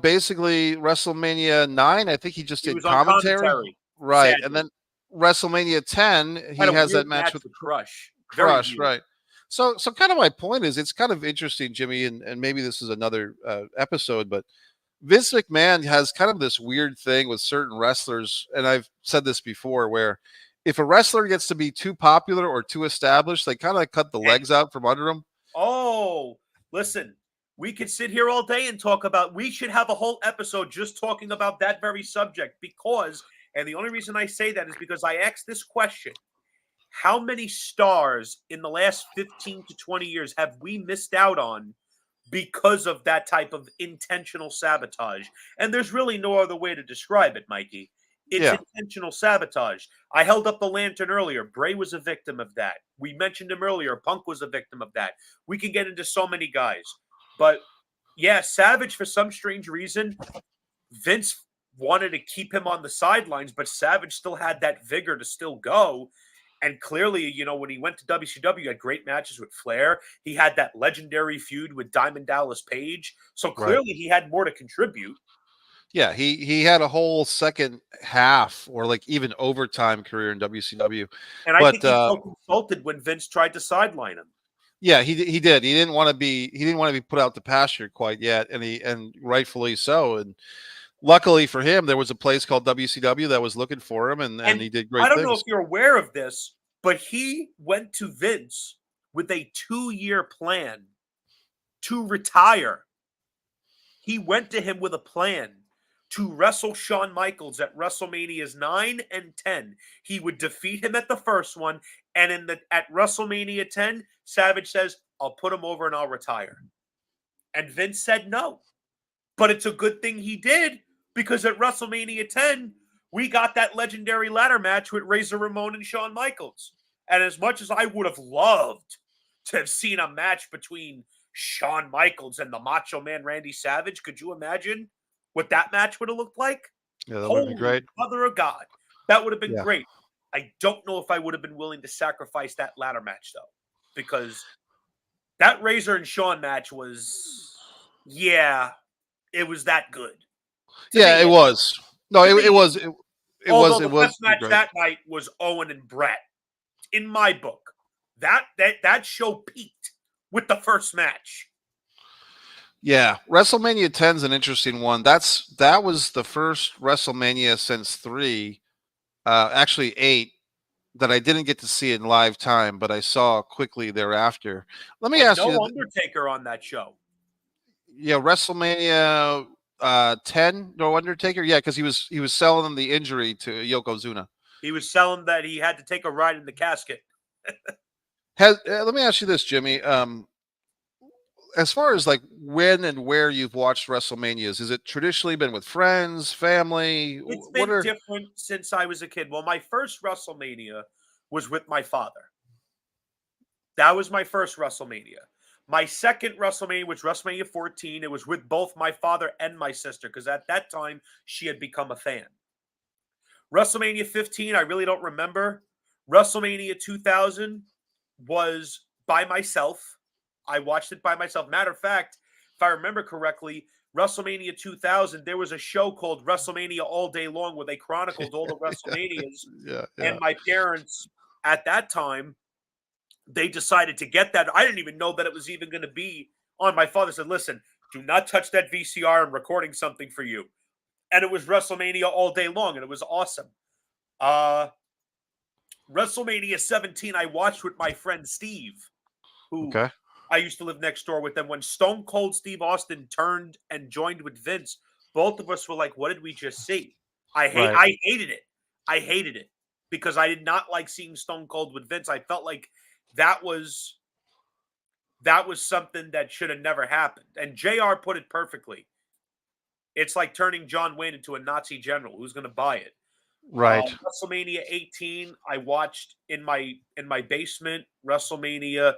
basically WrestleMania 9. I think he just He did was on commentary. commentary, Right. And sadly. then WrestleMania 10, Had he a has weird that match match with with Crush. Very Crush. weird. Right. So kind of my point is it's kind of interesting, Jimmy, and maybe this is another episode, but Vince McMahon has kind of this weird thing with certain wrestlers. And I've said this before where if a wrestler gets to be too popular or too established, they kind of cut the legs out from under them. Oh, listen, we could sit here all day and talk about, we should have a whole episode just talking about that very subject because, and the only reason I say that is because I asked this question. How many stars in the last 15 to 20 years have we missed out on because of that type of intentional sabotage? And there's really no other way to describe it, Mikey. It's Yeah. intentional sabotage. I held up the lantern earlier. Bray was a victim of that. We mentioned him earlier. Punk was a victim of that. We can get into so many guys. But yeah, Savage, for some strange reason, Vince wanted to keep him on the sidelines, but Savage still had that vigor to still go. And clearly, when he went to WCW, he had great matches with Flair. He had that legendary feud with Diamond Dallas Page. So Right. clearly he had more to contribute. Yeah, he had a whole second half or like even overtime career in WCW. And I But think he felt insulted when Vince tried to sideline him. yeah, he did. He didn't want to be put out to pasture quite yet, and rightfully so. And luckily for him, there was a place called WCW that was looking for him, and he did I great don't know things. if you're aware of this, but he went to Vince with a 2-year plan to retire. He went to him with a plan to wrestle Shawn Michaels at WrestleManias 9 and 10. He would defeat him at the first one, and at WrestleMania 10, Savage says, "I'll put him over and I'll retire." And Vince said no. But it's a good thing he did, because at WrestleMania 10, we got that legendary ladder match with Razor Ramon and Shawn Michaels. And as much as I would have loved to have seen a match between Shawn Michaels and the Macho Man Randy Savage, could you imagine what that match would have looked like? Yeah, that would have been Holy great. mother of God. That would have been Yeah. great. I don't know if I would have been willing to sacrifice that ladder match, though, because that Razor and Shawn match was, yeah, it was that good. Yeah, it was. No, it was. It Although was. the It was best match great. that night was Owen and Brett. In my book, That show peaked with the first match. Yeah, WrestleMania 10 is an interesting one. That was the first WrestleMania since 3, actually 8, that I didn't get to see in live time, but I saw quickly thereafter. Let me But ask no you, Undertaker on that show. yeah, WrestleMania 10, no Undertaker, yeah, because he was selling them the injury to Yokozuna. He was selling that he had to take a ride in the casket. Let me ask you this, Jimmy. As far as like when and where you've watched WrestleManias, is it traditionally been with friends, family? It's What been are different since I was a kid. Well, my first WrestleMania was with my father. That was my first WrestleMania. My second WrestleMania was WrestleMania 14. It was with both my father and my sister because at that time she had become a fan. WrestleMania 15, I really don't remember. WrestleMania 2000 was by myself. I watched it by myself. Matter of fact, if I remember correctly, WrestleMania 2000, there was a show called WrestleMania All Day Long where they chronicled all the WrestleManias. yeah, And yeah, my parents at that time, they decided to get that. I didn't even know that it was even going to be on. My father said, listen, do not touch that VCR. I'm recording something for you. And it was WrestleMania All Day Long, and it was awesome. Uh, WrestleMania 17, I watched with my friend Steve, who okay, I used to live next door with them. When Stone Cold Steve Austin turned and joined with Vince, both of us were like, what did we just see? right, I hated it. I hated it because I did not like seeing Stone Cold with Vince. I felt like that was something that should have never happened. And JR put it perfectly. It's like turning John Wayne into a Nazi general. Who's going to buy it? right, WrestleMania 18, I watched in my basement. WrestleMania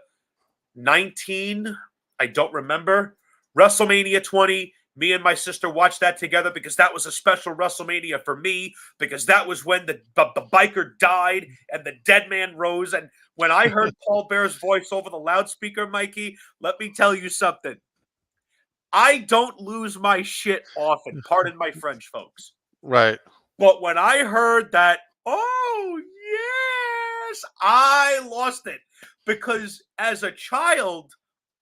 19, I don't remember. WrestleMania 20, me and my sister watched that together because that was a special WrestleMania for me because that was when the biker died and the dead man rose. And when I heard Paul Bear's voice over the loudspeaker, Mikey, let me tell you something. I don't lose my shit often. Pardon my French, folks. right, But when I heard that, oh, yes, I lost it. Because as a child,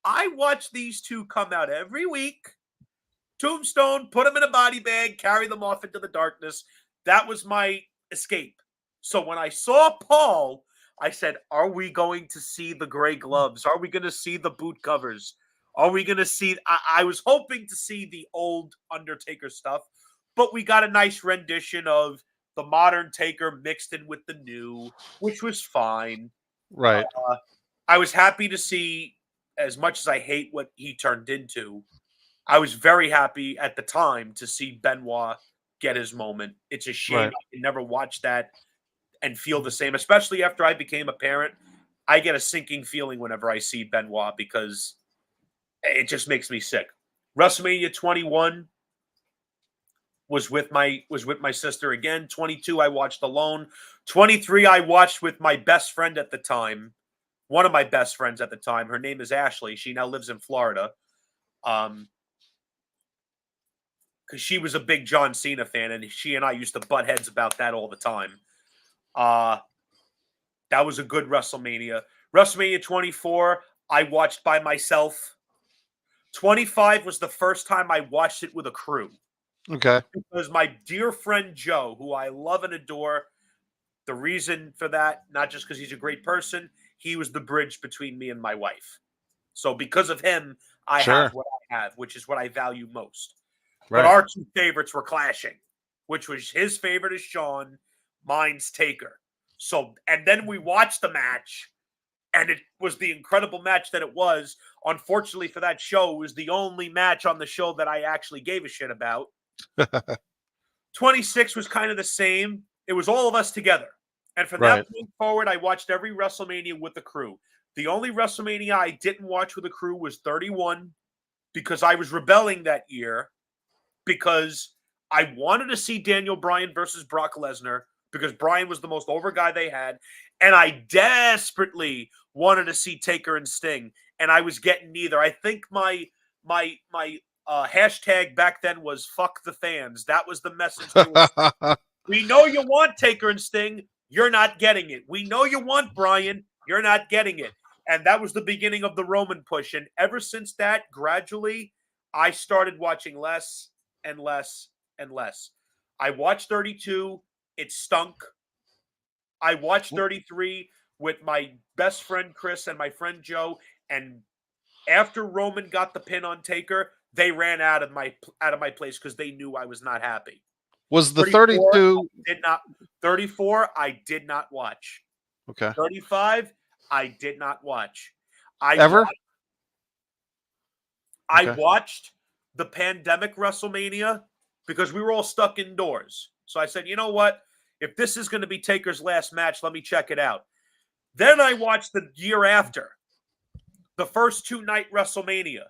I watched these two come out every week. Tombstone, put them in a body bag, carry them off into the darkness. That was my escape. So when I saw Paul, I said, are we going to see the gray gloves? Are we going to see the boot covers? Are we going to see? I was hoping to see the old Undertaker stuff, but we got a nice rendition of the modern Taker mixed in with the new, which was fine. right, I was happy to see, as much as I hate what he turned into, I was very happy at the time to see Benoit get his moment. It's a shame right. I can never watch that and feel the same, especially after I became a parent. I get a sinking feeling whenever I see Benoit because it just makes me sick. WrestleMania 21 was with my sister again. 22 I watched alone. 23 I watched with my best friend at the time. One of my best friends at the time. Her name is Ashley. She now lives in Florida. Because she was a big John Cena fan, and she and I used to butt heads about that all the time. That was a good WrestleMania. WrestleMania 24, I watched by myself. 25 was the first time I watched it with a crew. Okay, Because my dear friend Joe, who I love and adore, the reason for that, not just because he's a great person, he was the bridge between me and my wife. So because of him, I have sure, what I have, which is what I value most. But right, our two favorites were clashing, which was his favorite is Shawn, mine's Taker. So, and then we watched the match, and it was the incredible match that it was. Unfortunately for that show, it was the only match on the show that I actually gave a shit about. 26 was kind of the same. It was all of us together. And from that right. point forward, I watched every WrestleMania with the crew. The only WrestleMania I didn't watch with the crew was 31 because I was rebelling that year because I wanted to see Daniel Bryan versus Brock Lesnar because Bryan was the most over guy they had. And I desperately wanted to see Taker and Sting. And I was getting neither. I think my hashtag back then was fuck the fans. That was the message to us. We know you want Taker and Sting. You're not getting it. We know you want Bryan. You're not getting it. And that was the beginning of the Roman push. And ever since that, gradually, I started watching less and less and less. I watched 32. It stunk. I watched 33 with my best friend Chris and my friend Joe. And after Roman got the pin on Taker, they ran out of my place because they knew I was not happy. Was the 34, 32 did not 34, I did not watch. okay? 35, I did not watch. I Ever? I Okay. watched the pandemic WrestleMania because we were all stuck indoors. So I said, you know what? If this is going to be Taker's last match, let me check it out. Then I watched the year after, the first 2-night WrestleMania.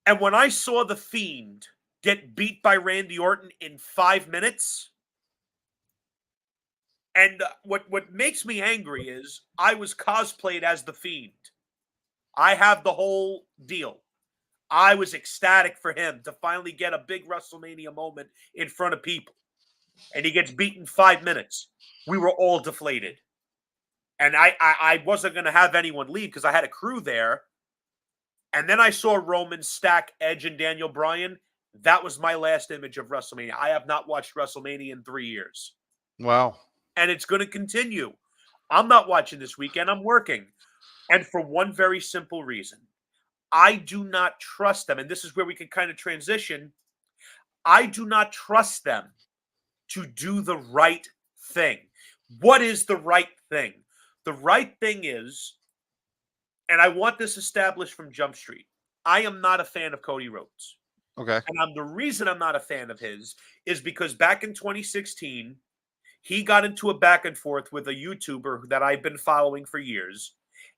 And when I saw The Fiend get beat by Randy Orton in 5 minutes, and what makes me angry is I was cosplayed as The Fiend. I have the whole deal. I was ecstatic for him to finally get a big WrestleMania moment in front of people. And he gets beaten 5 minutes. We were all deflated. And I wasn't going to have anyone leave because I had a crew there. And then I saw Roman stack Edge and Daniel Bryan. That was my last image of WrestleMania. I have not watched WrestleMania in 3 years. Wow. And it's going to continue. I'm not watching this weekend. I'm working. And for one very simple reason. I do not trust them. And this is where we can kind of transition. I do not trust them to do the right thing. What is the right thing? The right thing is, and I want this established from Jump Street, I am not a fan of Cody Rhodes. Okay. And the reason I'm not a fan of his is because back in 2016, he got into a back and forth with a YouTuber that I've been following for years.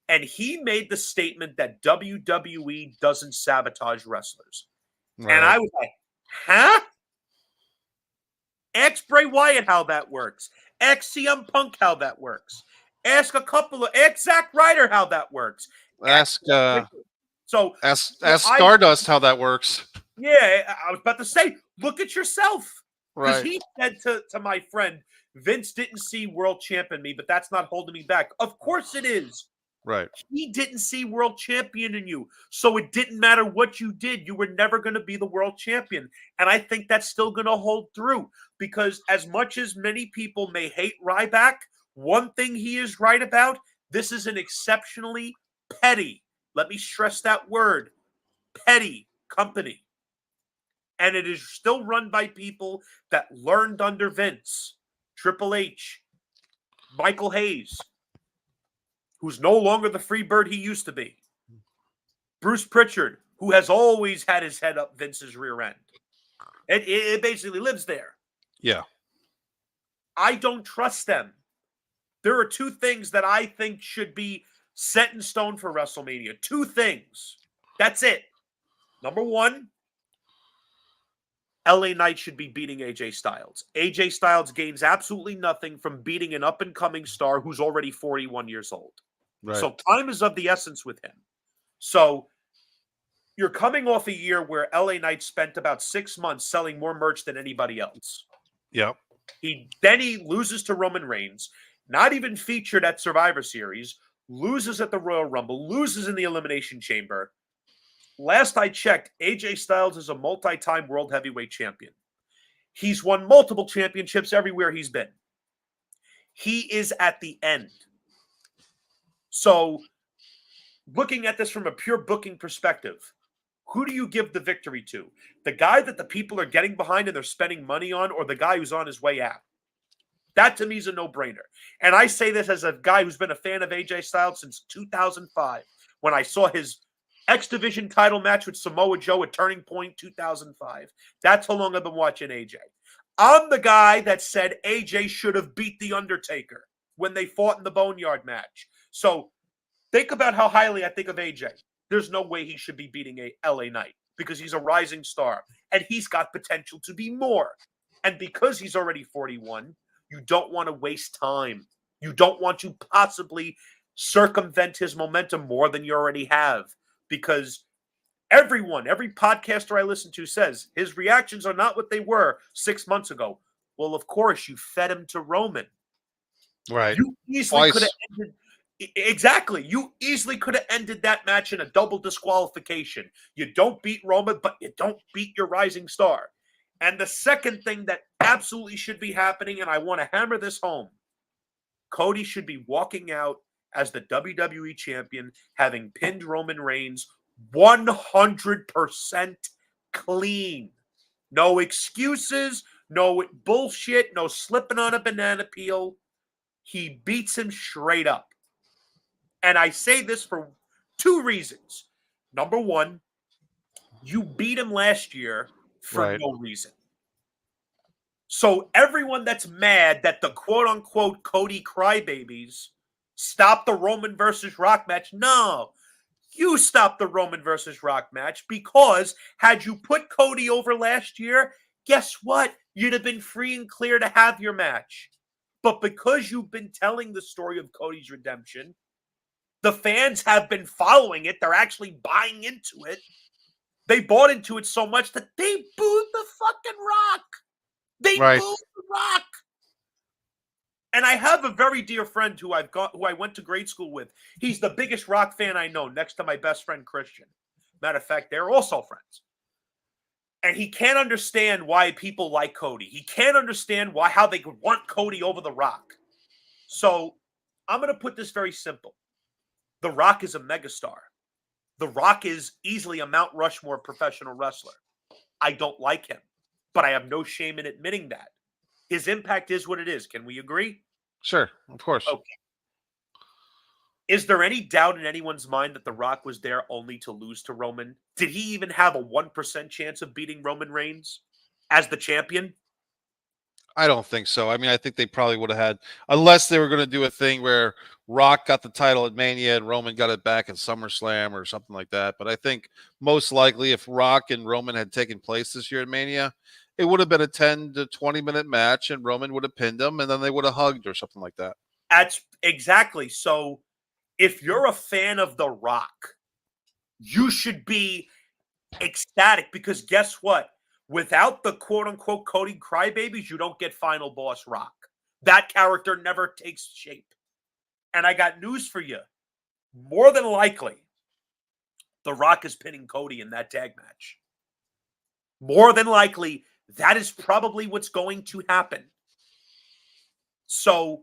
And he made the statement that WWE doesn't sabotage wrestlers. Right. And I was like, huh? Ask Bray Wyatt how that works. Ask CM Punk how that works. Ask Zack Ryder how that works. Ask Stardust how that works. Yeah, I was about to say, look at yourself. Because Right. he said to my friend, Vince didn't see world champ in me, but that's not holding me back. Of course it is. Right. He didn't see world champion in you. So it didn't matter what you did. You were never going to be the world champion. And I think that's still going to hold through because as much as many people may hate Ryback, one thing he is right about, this is an exceptionally petty, let me stress that word, petty company. And it is still run by people that learned under Vince, Triple H, Michael Hayes, who's no longer the free bird he used to be. Bruce Pritchard, who has always had his head up Vince's rear end. It basically lives there. Yeah. I don't trust them. There are 2 things that I think should be set in stone for WrestleMania. 2 things. That's it. Number 1, LA Knight should be beating AJ Styles. AJ Styles gains absolutely nothing from beating an up-and-coming star who's already 41 years old. Right. So time is of the essence with him. So you're coming off a year where LA Knight spent about 6 months selling more merch than anybody else. Yeah. He loses to Roman Reigns, not even featured at Survivor Series, loses at the Royal Rumble, loses in the Elimination Chamber. Last I checked, AJ Styles is a multi-time world heavyweight champion. He's won multiple championships everywhere he's been. He is at the end. So, looking at this from a pure booking perspective, who do you give the victory to? The guy that the people are getting behind and they're spending money on, or the guy who's on his way out? That to me is a no-brainer. And I say this as a guy who's been a fan of AJ Styles since 2005, when I saw his X Division title match with Samoa Joe at Turning Point 2005. That's how long I've been watching AJ. I'm the guy that said AJ should have beat The Undertaker when they fought in the Boneyard match. So think about how highly I think of AJ. There's no way he should be beating a LA Knight because he's a rising star and he's got potential to be more. And because he's already 41, you don't want to waste time. You don't want to possibly circumvent his momentum more than you already have because every podcaster I listen to says his reactions are not what they were 6 months ago. Well, of course, you fed him to Roman. Right. You easily could have Twice. ended. Exactly. You easily could have ended that match in a double disqualification. You don't beat Roman, but you don't beat your rising star. And the second thing that absolutely should be happening, and I want to hammer this home, Cody should be walking out as the WWE champion, having pinned Roman Reigns 100% clean. No excuses, no bullshit, no slipping on a banana peel. He beats him straight up. And I say this for two reasons. Number one, you beat him last year for Right. no reason. So everyone that's mad that the quote unquote Cody crybabies stopped the Roman versus Rock match, no, you stopped the Roman versus Rock match because had you put Cody over last year, guess what? You'd have been free and clear to have your match. But because you've been telling the story of Cody's redemption, the fans have been following it. They're actually buying into it. They bought into it so much that they booed the fucking Rock. They Right. booed the Rock. And I have a very dear friend who I went to grade school with. He's the biggest Rock fan I know, next to my best friend Christian. Matter of fact, they're also friends. And he can't understand why people like Cody. He can't understand how they could want Cody over the Rock. So I'm going to put this very simple. The Rock is a megastar. The Rock is easily a Mount Rushmore professional wrestler. I don't like him, but I have no shame in admitting that. His impact is what it is. Can we agree? Sure. Of course. Okay. Is there any doubt in anyone's mind that The Rock was there only to lose to Roman? Did he even have a 1% chance of beating Roman Reigns as the champion? I don't think so. I mean, I think they probably would have had, unless they were going to do a thing where Rock got the title at Mania and Roman got it back at SummerSlam or something like that. But I think most likely, if Rock and Roman had taken place this year at Mania, it would have been a 10 to 20-minute match and Roman would have pinned him and then they would have hugged or something like that. That's exactly. So if you're a fan of The Rock, you should be ecstatic because guess what? Without the quote unquote Cody crybabies, you don't get Final Boss Rock. That character never takes shape. And I got news for you. More than likely, The Rock is pinning Cody in that tag match. More than likely, that is probably what's going to happen. So,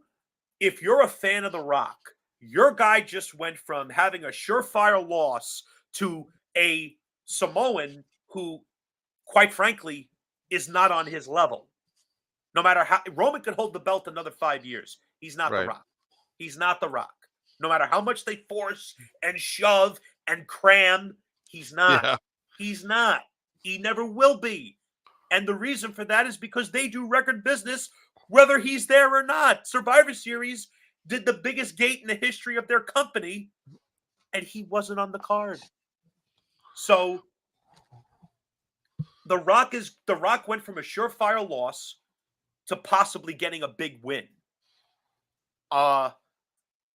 if you're a fan of The Rock, your guy just went from having a surefire loss to a Samoan who, quite frankly, is not on his level. No matter how Roman could hold the belt another 5 years, he's not The Right. Rock. He's not The Rock. No matter how much they force and shove and cram, he's not. Yeah. He's not. He never will be. And the reason for that is because they do record business whether he's there or not. Survivor Series did the biggest gate in the history of their company, and he wasn't on the card. So The Rock went from a surefire loss to possibly getting a big win.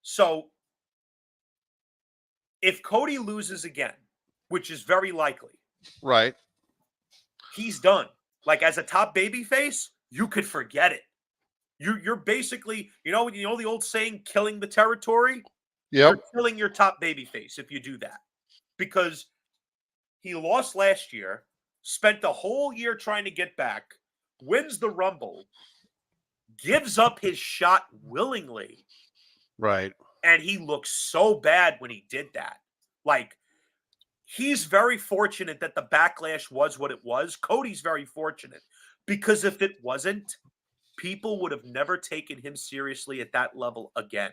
So if Cody loses again, which is very likely, Right. he's done. Like as a top babyface, you could forget it. You're basically, you know the old saying, killing the territory? Yep. You're killing your top babyface if you do that. Because he lost last year, spent the whole year trying to get back, wins the Rumble, gives up his shot willingly, Right. and he looks so bad when he did that. Like, he's very fortunate that the backlash was what it was. Cody's very fortunate because if it wasn't, people would have never taken him seriously at that level again.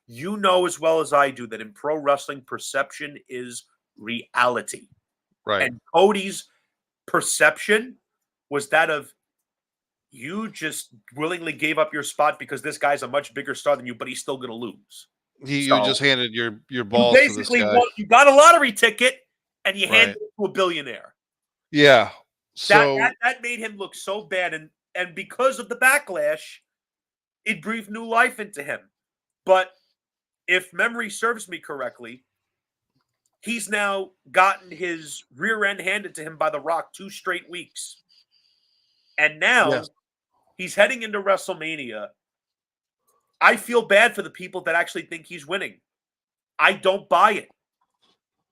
You know as well as I do that in pro wrestling, perception is reality. Right. And Cody's perception was that of you just willingly gave up your spot because this guy's a much bigger star than you, but he's still going to lose. You So just handed your you balls to this basically guy. you got a lottery ticket and you handed Right. it to a billionaire. Yeah. That So that made him look so bad, and because of the backlash, it breathed new life into him. But if memory serves me correctly, he's now gotten his rear end handed to him by The Rock 2 straight weeks. And now yes. he's heading into WrestleMania. I feel bad for the people that actually think he's winning. I don't buy it.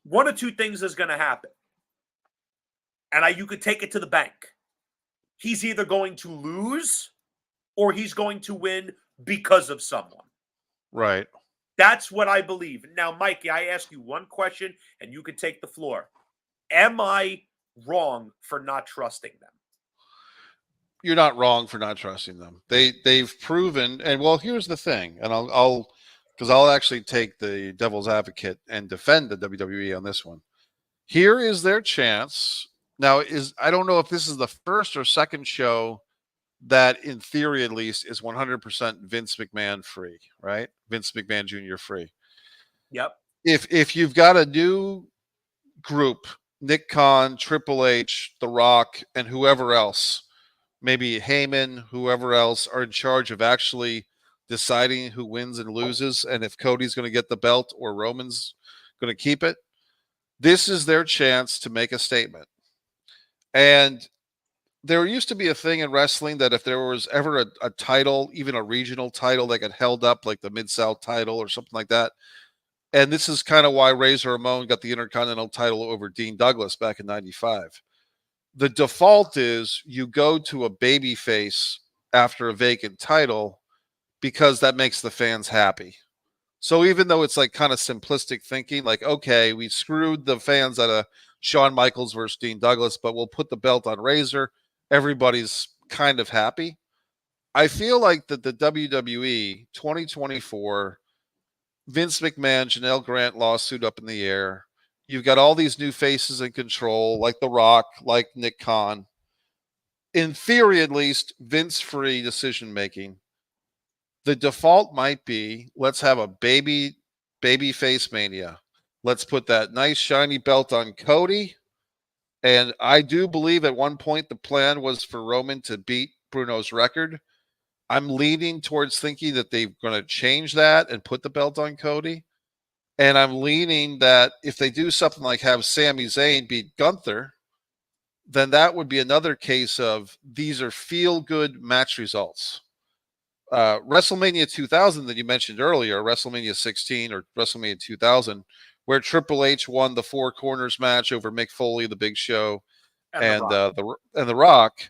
One of two things is going to happen. And you could take it to the bank. He's either going to lose or he's going to win because of someone. Right. That's what I believe. Now, Mikey, I ask you one question and you can take the floor. Am I wrong for not trusting them? You're not wrong for not trusting them. They've proven, and well, here's the thing, and I'll actually take the devil's advocate and defend the WWE on this one. Here is their chance. Now, I don't know if this is the first or second show that, in theory at least, is 100% Vince McMahon free, right? Vince McMahon Jr. free. Yep. If you've got a new group, Nick Khan, Triple H, The Rock, and whoever else, maybe Heyman, whoever else, are in charge of actually deciding who wins and loses, and if Cody's going to get the belt or Roman's going to keep it, this is their chance to make a statement. And there used to be a thing in wrestling that if there was ever a title, even a regional title that got held up, like the Mid-South title or something like that, and this is kind of why Razor Ramon got the Intercontinental title over Dean Douglas back in 95. The default is you go to a baby face after a vacant title because that makes the fans happy. So even though it's like kind of simplistic thinking, like, okay, we screwed the fans out of Shawn Michaels versus Dean Douglas, but we'll put the belt on Razor. Everybody's kind of happy. I feel like that the WWE 2024 Vince McMahon, Janelle Grant lawsuit up in the air. You've got all these new faces in control, like The Rock, like Nick Khan. In theory, at least, Vince-free decision making. The default might be, let's have a baby face mania. Let's put that nice shiny belt on Cody. And I do believe at one point the plan was for Roman to beat Bruno's record. I'm leaning towards thinking that they're going to change that and put the belt on Cody. And I'm leaning that if they do something like have Sami Zayn beat Gunther, then that would be another case of these are feel-good match results. WrestleMania 2000 that you mentioned earlier, WrestleMania 16 or WrestleMania 2000, where Triple H won the Four Corners match over Mick Foley, the Big Show, and the Rock.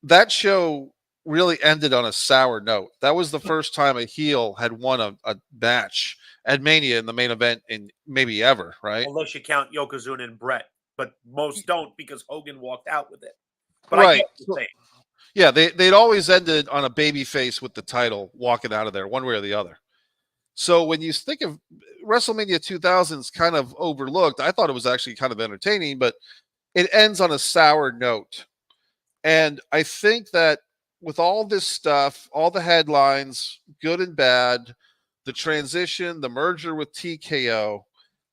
That show really ended on a sour note. That was the first time a heel had won a match at Mania in the main event in maybe ever, right? Unless you count Yokozuna and Brett, but most don't because Hogan walked out with it. But right. I get what you're saying. Yeah, they'd always ended on a baby face with the title walking out of there, one way or the other. So when you think of WrestleMania 2000's kind of overlooked, I thought it was actually kind of entertaining, but it ends on a sour note. And I think that with all this stuff, all the headlines, good and bad, the transition, the merger with TKO,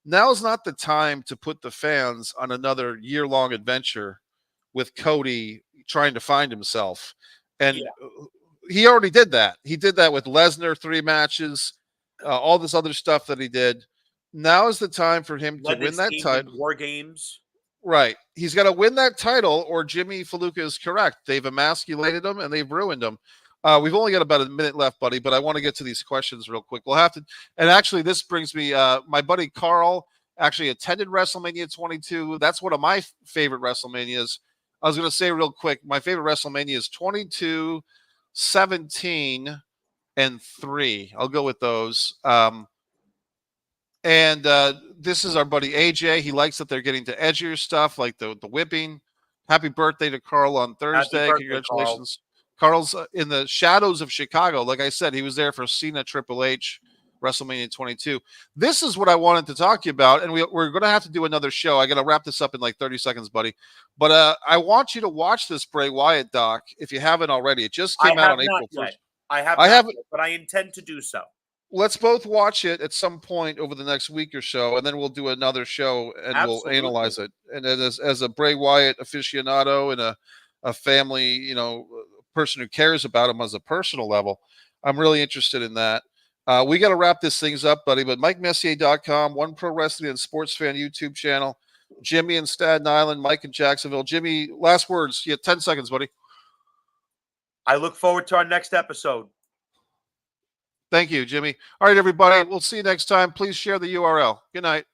now's not the time to put the fans on another year-long adventure with Cody trying to find himself. And he already did that. He did that with Lesnar, 3 matches, all this other stuff that he did. Now is the time for him to win that title. War Games. Right. He's got to win that title or Jimmy FALLUCA is correct. They've emasculated him and they've ruined him. We've only got about a minute left, buddy, but I want to get to these questions real quick. We'll have to, and actually this brings me, my buddy Carl actually attended WrestleMania 22. That's one of my favorite WrestleManias. I was going to say real quick, my favorite WrestleMania is 22, 17, and 3. I'll go with those. And this is our buddy AJ. He likes that they're getting to edgier stuff like the whipping. Happy birthday to Carl on Thursday. Congratulations. Carl's in the shadows of Chicago. Like I said, he was there for Cena Triple H, WrestleMania 22. This is what I wanted to talk to you about, and we're going to have to do another show. I got to wrap this up in like 30 seconds, buddy. But I want you to watch this Bray Wyatt doc if you haven't already. It just came out on April 1st. I haven't, but I intend to do so. Let's both watch it at some point over the next week or so, and then we'll do another show and we'll analyze it. And as a Bray Wyatt aficionado and a family, person who cares about him as a personal level, I'm really interested in that. We got to wrap this things up, buddy, but MikeMessier.com, One Pro Wrestling and Sports Fan YouTube channel, Jimmy in Staten Island, Mike in Jacksonville. Jimmy, last words. You have 10 seconds, buddy. I look forward to our next episode. Thank you, Jimmy. All right, everybody. We'll see you next time. Please share the URL. Good night.